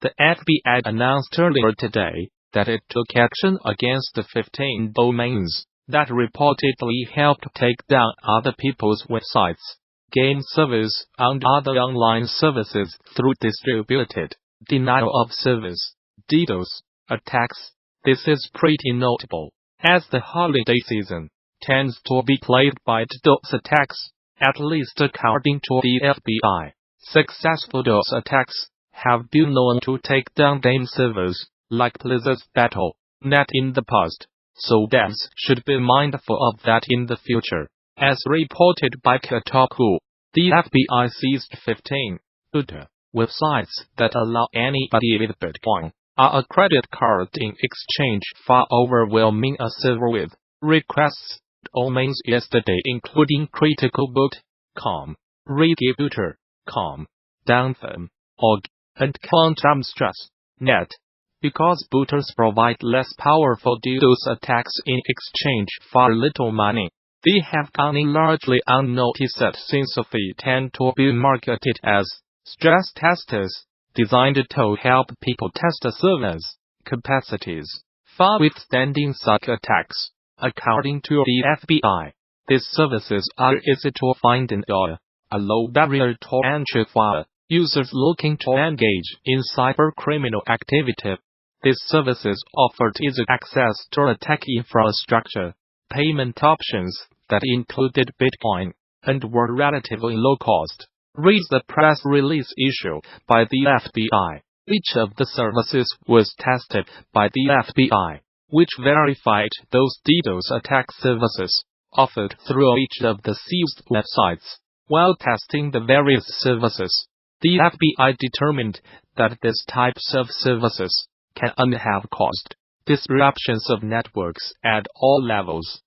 The FBI announced earlier today that it took action against the 15 domains that reportedly helped take down other people's websites, game servers, and other online services through distributed denial of service (DDoS) attacks. This is pretty notable, as the holiday season tends to be plagued by DDoS attacks, at least according to the FBI. Successful DDoS attacks have been known to take down game servers, like Blizzard's Battle.net in the past, so devs should be mindful of that in the future. As reported by Kotaku, the FBI seized 15 booter websites that allow anybody with Bitcoin or a credit card in exchange for overwhelming a server with requests domains yesterday, including criticalboot.com, reggaebooter.com, downtime.org, and quantumstress.net. Because booters provide less powerful DDoS attacks in exchange for little money, they have gone largely unnoticed since they tend to be marketed as stress testers, designed to help people test servers' capacities for withstanding such attacks. According to the FBI, these services are easy to find and a low barrier to entry for users looking to engage in cybercriminal activity. These services offered easy access to attack infrastructure, payment options that included Bitcoin, and were relatively low cost. Reads the press release issued by the FBI. Each of the services was tested by the FBI, which verified those DDoS attack services offered through each of the seized websites. While testing the various services, the FBI determined that these types of services can have caused disruptions of networks at all levels.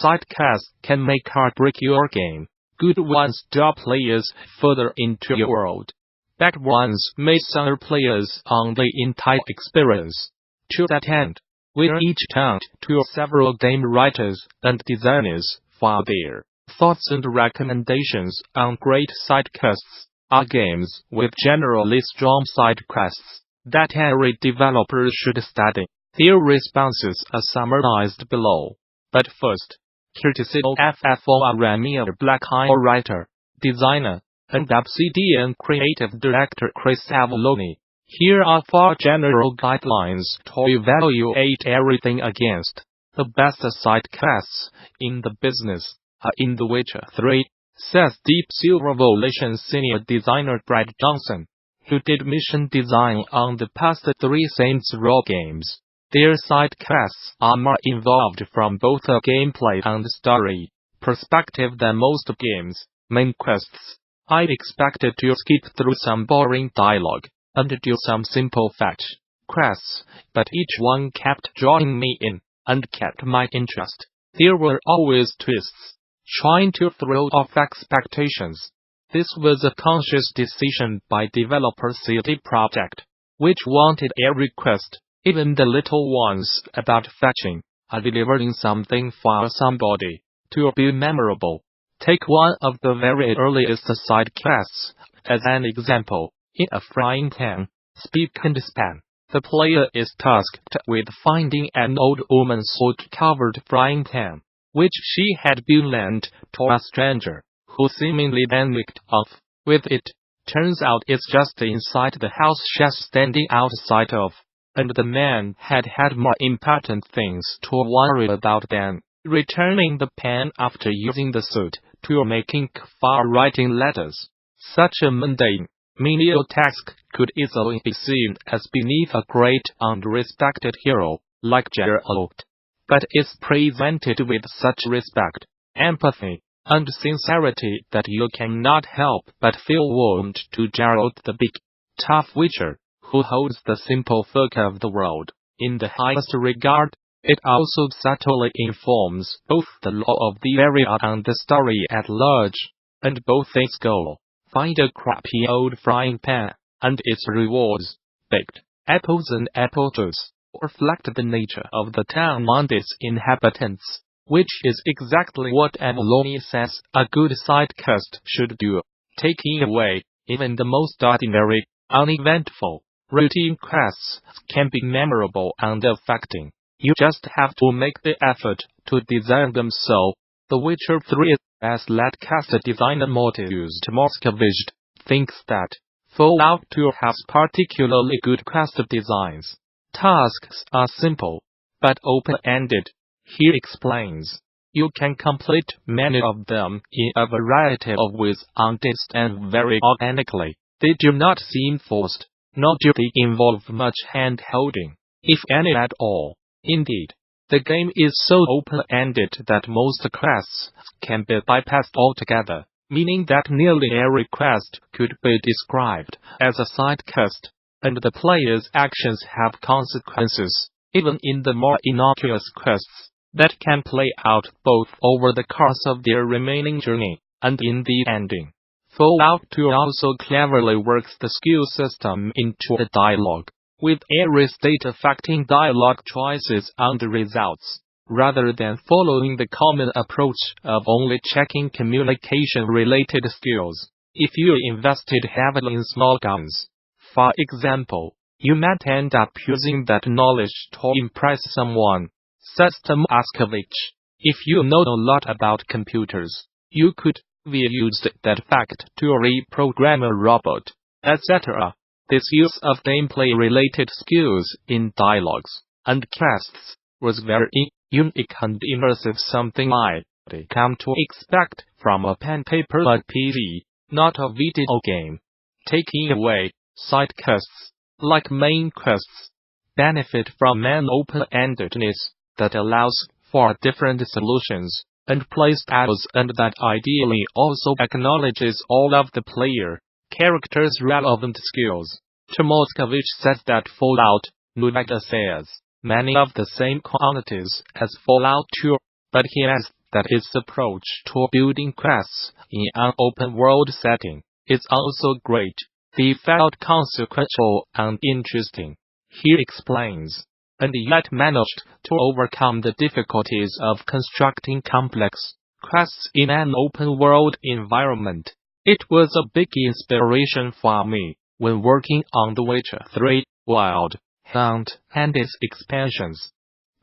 Sidecasts can make or break your game. Good ones draw players further into your world. Bad ones may center players on the entire experience. To that end, we each turn to several game writers and designers for their thoughts and recommendations on great sidecasts or games with generally strong sidecasts that every developer should study. Their responses are summarized below. But first, courtesy of FFO Ramier Black Eye writer, designer, and Obsidian creative director Chris Avelloni, here are 4 general guidelines to evaluate everything against. The best sidecasts in the business are in The Witcher 3, says Deep Silver Volition senior designer Brad Johnson, who did mission design on the past 3 Saints Row games. Their sidecasts are more involved from both a gameplay and story perspective than most games' main quests. I expected to skip through some boring dialogue and do some simple fetch quests, but each one kept drawing me in and kept my interest. There were always twists, trying to throw off expectations. This was a conscious decision by developer CD Projekt, which wanted every quest, even the little ones about fetching or delivering something for somebody, to be memorable. Take one of the very earliest sidecasts as an example. In A Frying Pan, Speak and Span, the player is tasked with finding an old woman's soot-covered frying pan, which she had been lent to a stranger, who seemingly then nicked off with it. Turns out it's just inside the house she's standing outside of, and the man had more important things to worry about than returning the pan after using the soot to make ink for writing letters. Such a mundane, menial task could easily be seen as beneath a great and respected hero like Geralt. But it's presented with such respect, empathy, and sincerity that you cannot help but feel warmed to Geralt the big, tough Witcher, who holds the simple folk of the world in the highest regard. It also subtly informs both the law of the area and the story at large, and both its goal, find a crappy old frying pan, and its rewards, baked apples and apple juice, reflect the nature of the town and its inhabitants, which is exactly what Avelloni says a good sidecast should do, taking away even the most ordinary, uneventful, Routine quests can be memorable and affecting. You just have to make the effort to design them so. The Witcher 3 as lead cast designer Mortius Moskvich thinks that Fallout 2 has particularly good quest designs. Tasks are simple, but open-ended. He explains. You can complete many of them in a variety of ways honest and very organically. They do not seem forced, nor do they involve much hand-holding, if any at all. Indeed, the game is so open-ended that most quests can be bypassed altogether, meaning that nearly every quest could be described as a side quest, and the player's actions have consequences, even in the more innocuous quests, that can play out both over the course of their remaining journey and in the ending. Fallout 2 also cleverly works the skill system into the dialogue, with every state affecting dialogue choices and results, rather than following the common approach of only checking communication-related skills. If you invested heavily in small guns, for example, you might end up using that knowledge to impress someone, says Moskvich. If you know a lot about computers, you could use that fact to reprogram a robot, etc. This use of gameplay-related skills in dialogues and quests was very unique and immersive, something I'd come to expect from a pen-paper RPG, not a video game. Taking away side quests, like main quests, benefit from an open-endedness that allows for different solutions and playstyles, and that ideally also acknowledges all of the player characters' relevant skills. Moskvich says that Fallout New Vegas has many of the same qualities as Fallout 2, but he adds that its approach to building quests in an open-world setting is also great. They felt consequential and interesting, he explains, and yet managed to overcome the difficulties of constructing complex quests in an open-world environment. It was a big inspiration for me when working on The Witcher 3, Wild Hunt, and its expansions.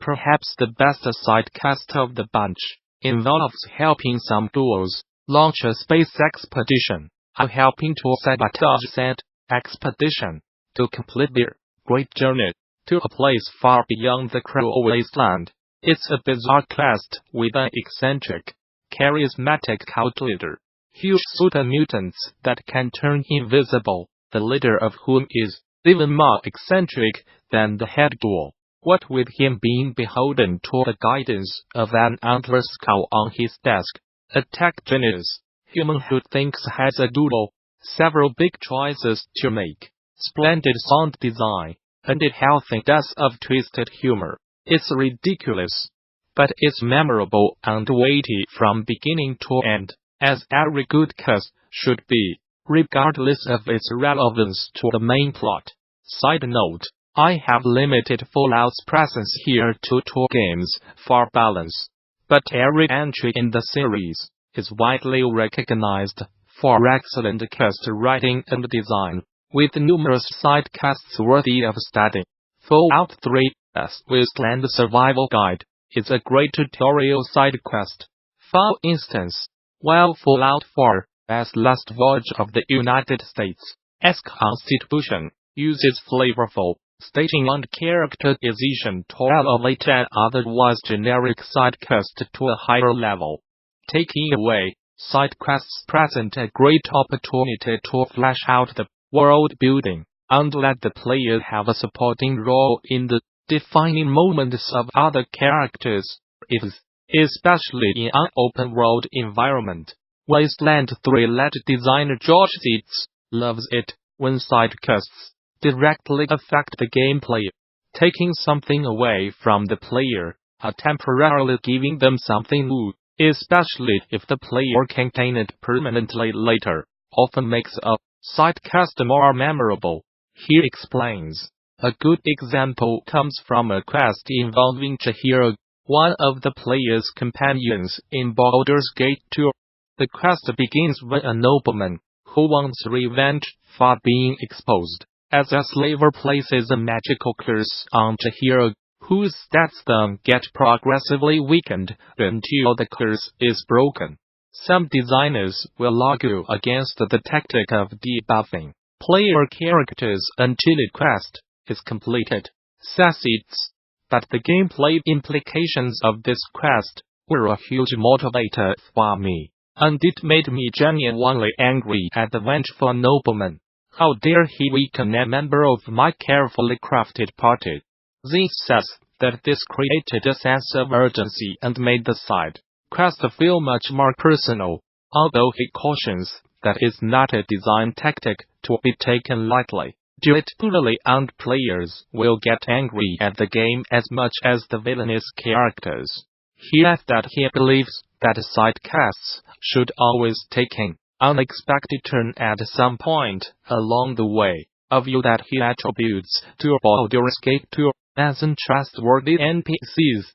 Perhaps the best side quest of the bunch involves helping some duos launch a space expedition, or helping to sabotage said expedition to complete their great journey to a place far beyond the cruel wasteland. It's a bizarre quest with an eccentric, charismatic cult leader, huge super mutants that can turn invisible, the leader of whom is even more eccentric than the head duo, what with him being beholden to the guidance of an antler skull on his desk. A tech genius, human who thinks has a duo, several big choices to make, splendid sound design, and a healthy dose of twisted humor. It's ridiculous, but it's memorable and weighty from beginning to end, as every good quest should be, regardless of its relevance to the main plot. Side note, I have limited Fallout's presence here to 2 games for balance, but every entry in the series is widely recognized for excellent quest writing and design, with numerous side quests worthy of study. Fallout 3's Wasteland Survival Guide is a great tutorial side quest. For instance, while Fallout 4's Last Voyage of the United States' Constitution uses flavorful staging and characterization to elevate an otherwise generic side quest to a higher level. Taking away side quests present a great opportunity to flesh out the world building and let the player have a supporting role in the defining moments of other characters, especially in an open-world environment. Wasteland 3 lead designer George Seitz loves it when side quests directly affect the gameplay, taking something away from the player, or temporarily giving them something new, especially if the player can gain it permanently later, often makes a side quest more memorable. He explains. A good example comes from a quest involving Chihiro, one of the player's companions in Baldur's Gate 2. The quest begins when a nobleman, who wants revenge for being exposed as a slaver places a magical curse on the hero, whose stats then get progressively weakened until the curse is broken. Some designers will argue against the tactic of debuffing player characters until a quest is completed, but the gameplay implications of this quest were a huge motivator for me, and it made me genuinely angry at the vengeful nobleman. How dare he weaken a member of my carefully crafted party? This says that this created a sense of urgency and made the side quest feel much more personal, although he cautions that is not a design tactic to be taken lightly. Do it poorly and players will get angry at the game as much as the villainous characters. He adds that he believes that side quests should always take an unexpected turn at some point along the way, a view that he attributes to Baldur's Gate 2 as untrustworthy NPCs.